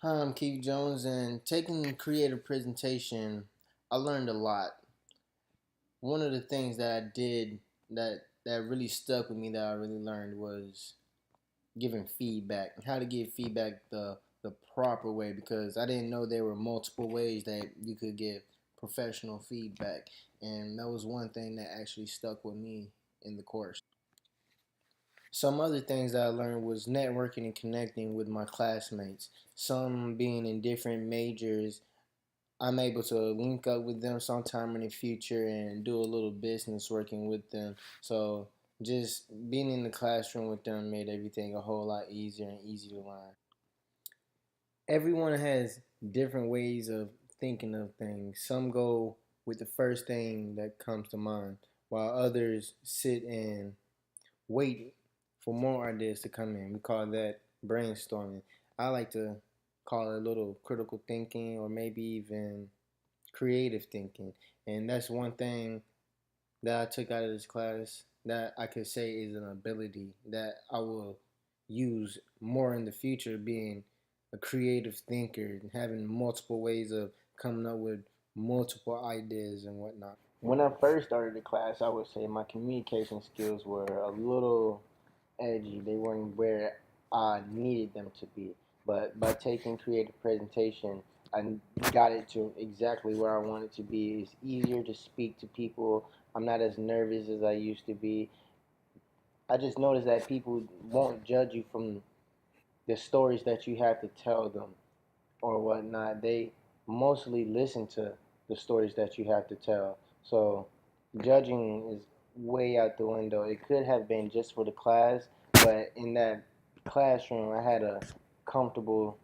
Hi, I'm Keith Jones, and taking creative presentation, I learned a lot. One of the things that I did that really stuck with me that I really learned was giving feedback and how to give feedback the proper way because I didn't know there were multiple ways that you could give professional feedback, and that was one thing that actually stuck with me in the course. Some other things that I learned was networking and connecting with my classmates. Some being in different majors, I'm able to link up with them sometime in the future and do a little business working with them. So just being in the classroom with them made everything a whole lot easier and easier to learn. Everyone has different ways of thinking of things. Some go with the first thing that comes to mind, while others sit and wait for more ideas to come in. We call that brainstorming. I like to call it a little critical thinking or maybe even creative thinking. And that's one thing that I took out of this class that I could say is an ability that I will use more in the future, being a creative thinker and having multiple ways of coming up with multiple ideas and whatnot. When I first started the class, I would say my communication skills were a little edgy. They weren't where I needed them to be. But by taking creative presentation, I got it to exactly where I wanted to be. It's easier to speak to people. I'm not as nervous as I used to be. I just noticed that people won't judge you from the stories that you have to tell them or whatnot. They mostly listen to the stories that you have to tell. So judging is way out the window. It could have been just for the class, but in that classroom, I had a comfortable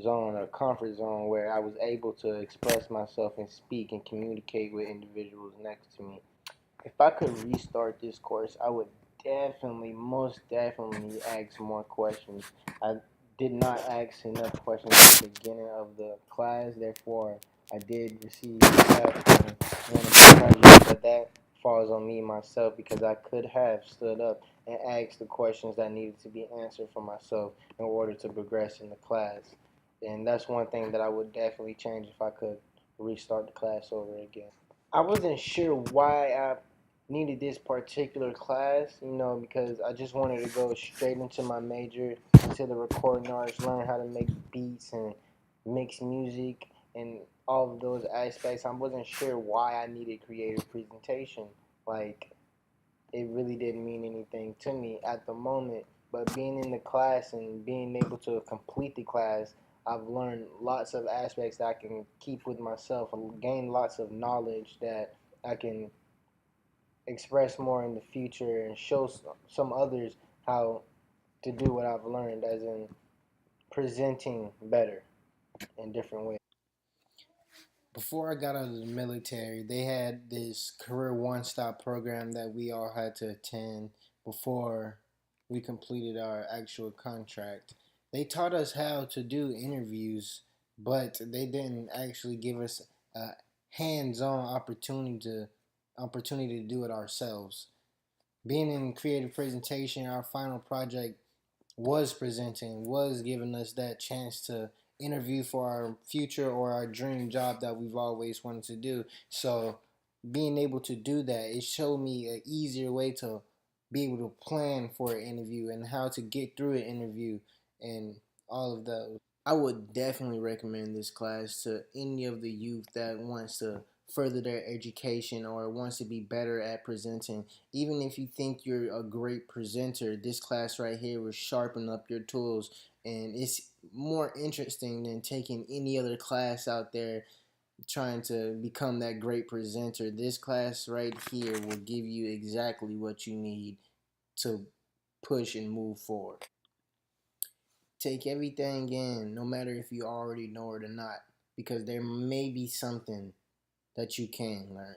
zone, a comfort zone where I was able to express myself and speak and communicate with individuals next to me. If I could restart this course, I would definitely, most definitely ask more questions. I did not ask enough questions at the beginning of the class, therefore I did receive F on one of my projects, but that falls on me myself because I could have stood up and asked the questions that needed to be answered for myself in order to progress in the class. And that's one thing that I would definitely change if I could restart the class over again. I wasn't sure why I needed this particular class, because I just wanted to go straight into my major, into the recording arts, learn how to make beats and mix music and all of those aspects. I wasn't sure why I needed creative presentation. Like, it really didn't mean anything to me at the moment. But being in the class and being able to complete the class, I've learned lots of aspects that I can keep with myself and gain lots of knowledge that I can express more in the future and show some others how to do what I've learned, as in presenting better in different ways. Before I got out of the military, they had this career one stop program that we all had to attend before we completed our actual contract. They taught us how to do interviews, but they didn't actually give us a hands-on opportunity to do it ourselves. Being in creative presentation, our final project was giving us that chance to interview for our future or our dream job that we've always wanted to do. So being able to do that, it showed me an easier way to be able to plan for an interview and how to get through an interview and all of those. I would definitely recommend this class to any of the youth that wants to further their education or wants to be better at presenting. Even if you think you're a great presenter, this class right here will sharpen up your tools, and it's more interesting than taking any other class out there trying to become that great presenter. This class right here will give you exactly what you need to push and move forward. Take everything in, no matter if you already know it or not, because there may be something that you can learn.